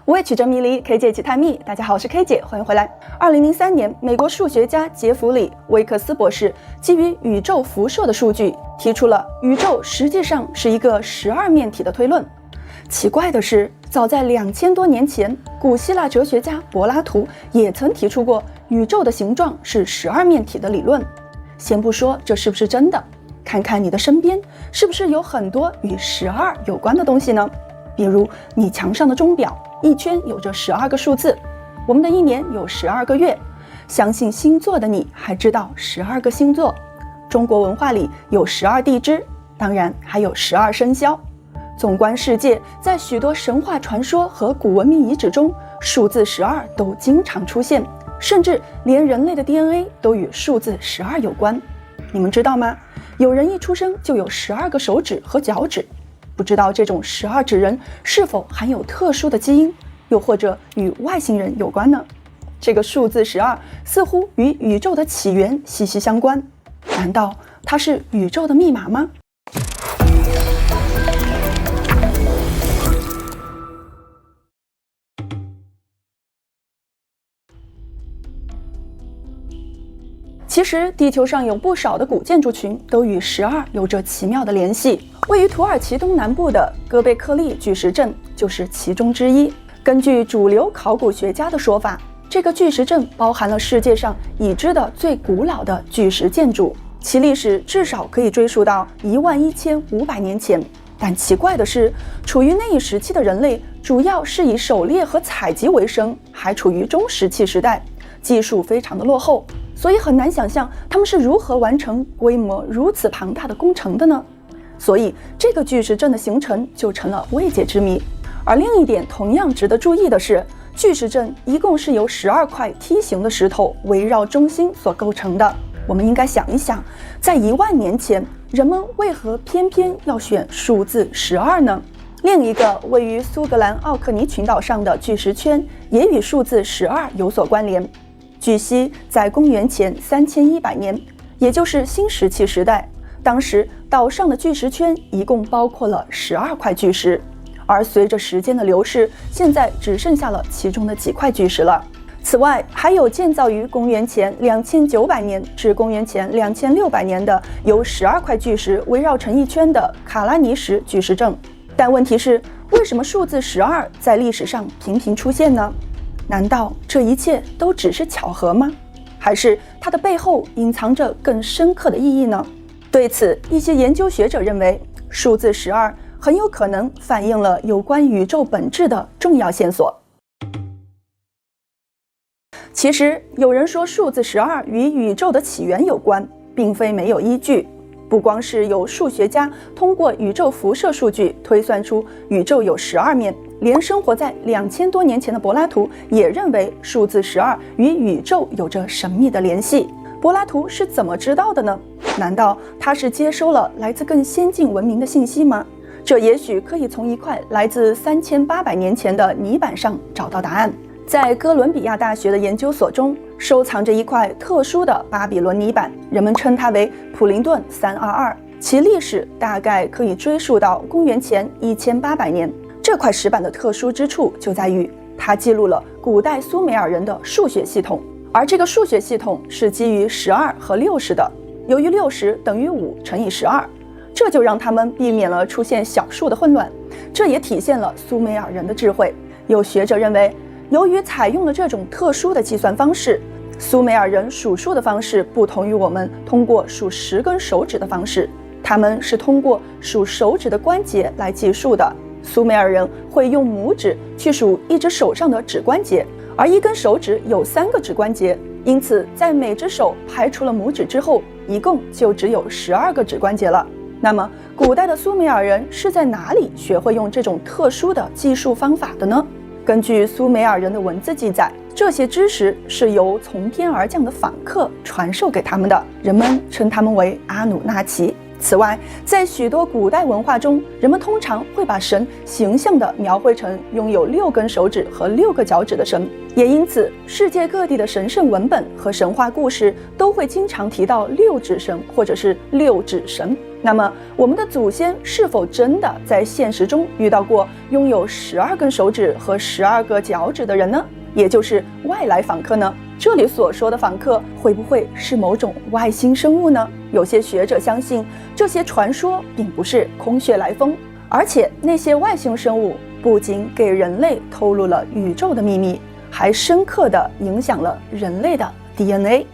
无畏曲折迷离 ，K 姐一起探秘。大家好，我是 K 姐，欢迎回来。2003年，美国数学家杰弗里·威克斯博士基于宇宙辐射的数据，提出了宇宙实际上是一个12面体的推论。奇怪的是，早在2000多年前，古希腊哲学家柏拉图也曾提出过宇宙的形状是12面体的理论。先不说这是不是真的，看看你的身边是不是有很多与12有关的东西呢？比如你墙上的钟表，一圈有着12个数字；我们的一年有12个月。相信星座的你还知道12个星座。中国文化里有12地支，当然还有12生肖。纵观世界，在许多神话传说和古文明遗址中，数字12都经常出现，甚至连人类的 DNA 都与数字12有关。你们知道吗？有人一出生就有12个手指和脚趾。不知道这种12指人是否含有特殊的基因，又或者与外星人有关呢？这个数字12似乎与宇宙的起源息息相关。难道它是宇宙的密码吗？其实地球上有不少的古建筑群都与12有着奇妙的联系。位于土耳其东南部的哥贝克利巨石阵就是其中之一。根据主流考古学家的说法，这个巨石阵包含了世界上已知的最古老的巨石建筑，其历史至少可以追溯到11500年前。但奇怪的是，处于那一时期的人类主要是以狩猎和采集为生，还处于中石器时代，技术非常的落后，所以很难想象他们是如何完成规模如此庞大的工程的呢？所以这个巨石阵的形成就成了未解之谜。而另一点同样值得注意的是，巨石阵一共是由12块梯形的石头围绕中心所构成的。我们应该想一想，在10000年前，人们为何偏偏要选数字12呢？另一个位于苏格兰奥克尼群岛上的巨石圈也与数字12有所关联。据悉，在公元前3100年，也就是新石器时代，当时岛上的巨石圈一共包括了12块巨石，而随着时间的流逝，现在只剩下了其中的几块巨石了。此外，还有建造于公元前2900年至公元前2600年的由12块巨石围绕成一圈的卡拉尼什巨石阵。但问题是，为什么数字12在历史上频频出现呢？难道这一切都只是巧合吗？还是它的背后隐藏着更深刻的意义呢？对此，一些研究学者认为，数字12很有可能反映了有关宇宙本质的重要线索。其实，有人说数字12与宇宙的起源有关，并非没有依据。不光是有数学家通过宇宙辐射数据推算出宇宙有12面，连生活在2000多年前的柏拉图也认为数字12与宇宙有着神秘的联系。柏拉图是怎么知道的呢？难道他是接收了来自更先进文明的信息吗？这也许可以从一块来自3800年前的泥板上找到答案。在哥伦比亚大学的研究所中，收藏着一块特殊的巴比伦泥板，人们称它为普林顿322，其历史大概可以追溯到公元前1800年。这块石板的特殊之处就在于，它记录了古代苏美尔人的数学系统，而这个数学系统是基于12和60的。由于60等于5乘以12，这就让他们避免了出现小数的混乱，这也体现了苏美尔人的智慧。有学者认为，由于采用了这种特殊的计算方式，苏美尔人数数的方式不同于我们通过数10根手指的方式，他们是通过数手指的关节来计数的。苏美尔人会用拇指去数一只手上的指关节，而一根手指有3个指关节，因此在每只手排除了拇指之后，一共就只有12个指关节了。那么，古代的苏美尔人是在哪里学会用这种特殊的计数方法的呢？根据苏美尔人的文字记载，这些知识是由从天而降的访客传授给他们的，人们称他们为阿努纳奇。此外，在许多古代文化中，人们通常会把神形象地描绘成拥有6根手指和6个脚趾的神，也因此，世界各地的神圣文本和神话故事都会经常提到6指神或者是6指神。那么，我们的祖先是否真的在现实中遇到过拥有12根手指和12个脚趾的人呢？也就是外来访客呢？这里所说的访客会不会是某种外星生物呢？有些学者相信这些传说并不是空穴来风，而且那些外星生物不仅给人类透露了宇宙的秘密，还深刻地影响了人类的 DNA。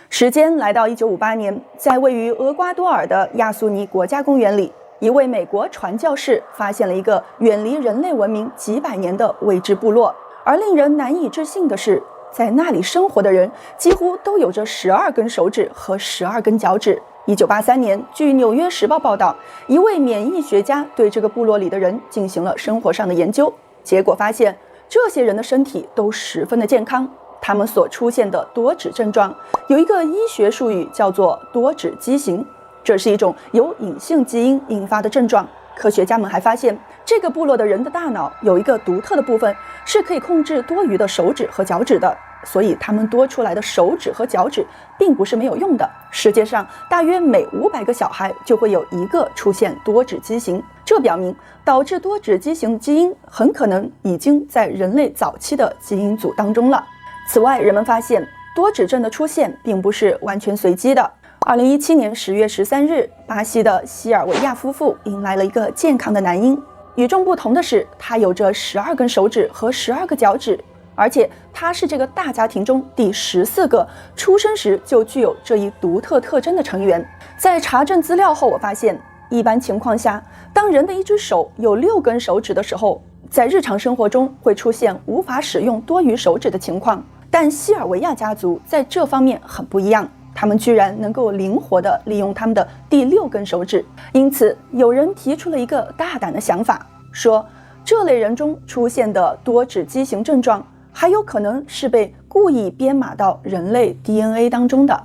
时间来到1958年，在位于厄瓜多尔的亚苏尼国家公园里，一位美国传教士发现了一个远离人类文明几百年的未知部落，而令人难以置信的是，在那里生活的人几乎都有着12根手指和12根脚趾。1983年，据《纽约时报》报道，一位免疫学家对这个部落里的人进行了生活上的研究，结果发现这些人的身体都十分的健康。他们所出现的多指症状有一个医学术语叫做多指畸形，这是一种由隐性基因引发的症状。科学家们还发现，这个部落的人的大脑有一个独特的部分是可以控制多余的手指和脚趾的，所以他们多出来的手指和脚趾并不是没有用的。世界上大约每500个小孩就会有1个出现多指畸形，这表明导致多指畸形的基因很可能已经在人类早期的基因组当中了。此外，人们发现多指症的出现并不是完全随机的。2017年10月13日，巴西的西尔维亚夫妇迎来了一个健康的男婴。与众不同的是，他有着12根手指和12个脚趾，而且他是这个大家庭中第14个出生时就具有这一独特特征的成员。在查证资料后，我发现一般情况下，当人的一只手有6根手指的时候，在日常生活中会出现无法使用多余手指的情况，但西尔维亚家族在这方面很不一样，他们居然能够灵活地利用他们的第6根手指。因此，有人提出了一个大胆的想法，说这类人中出现的多指畸形症状还有可能是被故意编码到人类 DNA 当中的。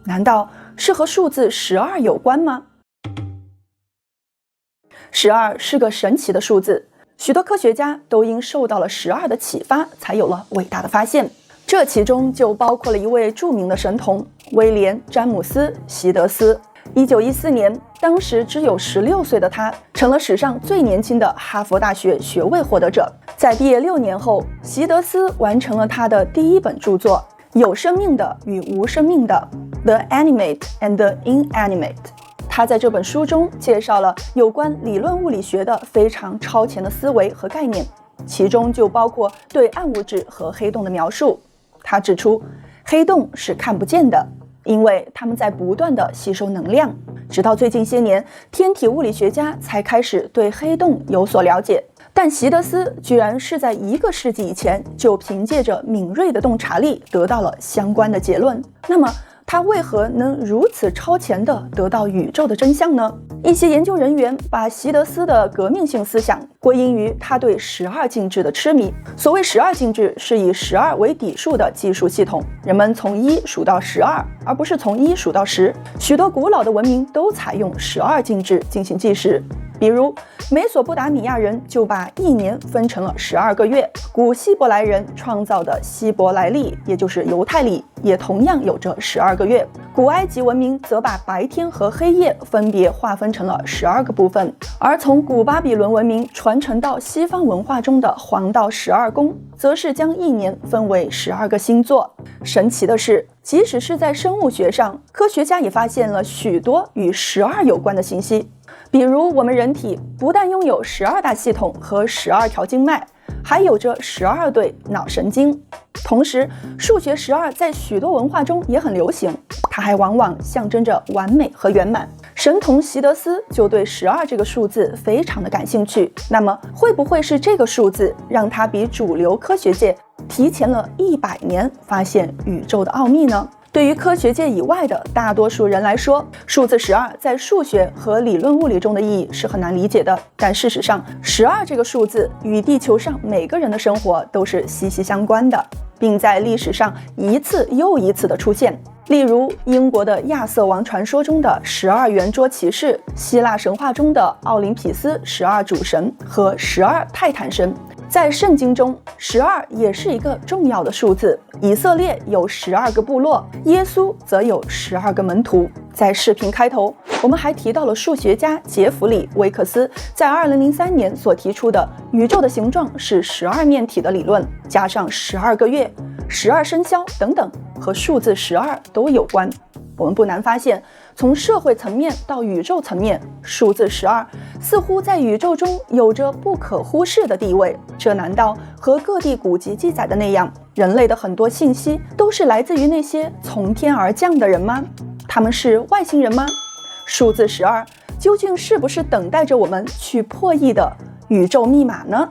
难道是和数字12有关吗？12是个神奇的数字，许多科学家都因受到了12的启发，才有了伟大的发现。这其中就包括了一位著名的神童威廉·詹姆斯·席德斯。1914年，当时只有16岁的他，成了史上最年轻的哈佛大学学位获得者。在毕业6年后，席德斯完成了他的第1本著作《有生命的与无生命的 The Animate and the Inanimate》。他在这本书中介绍了有关理论物理学的非常超前的思维和概念，其中就包括对暗物质和黑洞的描述。他指出，黑洞是看不见的，因为它们在不断地吸收能量。直到最近些年，天体物理学家才开始对黑洞有所了解。但席德斯居然是在1个世纪以前就凭借着敏锐的洞察力得到了相关的结论。那么，他为何能如此超前地得到宇宙的真相呢？一些研究人员把席德斯的革命性思想归因于他对12进制的痴迷。所谓12进制，是以12为底数的计数系统，人们从1数到12，而不是从1数到10。许多古老的文明都采用12进制进行计时。比如，美索不达米亚人就把1年分成了12个月。古希伯来人创造的希伯来历，也就是犹太历，也同样有着12个月。古埃及文明则把白天和黑夜分别划分成了12个部分。而从古巴比伦文明传承到西方文化中的黄道12宫，则是将1年分为12个星座。神奇的是，即使是在生物学上，科学家也发现了许多与12有关的信息。比如，我们人体不但拥有12大系统和12条经脉，还有着12对脑神经。同时，数学12在许多文化中也很流行，它还往往象征着完美和圆满。神童席德斯就对12这个数字非常的感兴趣。那么，会不会是这个数字让他比主流科学界提前了100年发现宇宙的奥秘呢？对于科学界以外的大多数人来说，数字12在数学和理论物理中的意义是很难理解的。但事实上，12这个数字与地球上每个人的生活都是息息相关的，并在历史上一次又一次的出现。例如英国的亚瑟王传说中的12圆桌骑士，希腊神话中的奥林匹斯12主神和12泰坦神。在圣经中，12也是一个重要的数字。以色列有12个部落，耶稣则有12个门徒。在视频开头，我们还提到了数学家杰弗里·维克斯在2003年所提出的宇宙的形状是12面体的理论，加上12个月、12生肖等等，和数字12都有关。我们不难发现，从社会层面到宇宙层面，数字12似乎在宇宙中有着不可忽视的地位。这难道和各地古籍记载的那样，人类的很多信息都是来自于那些从天而降的人吗？他们是外星人吗？数字12究竟是不是等待着我们去破译的宇宙密码呢？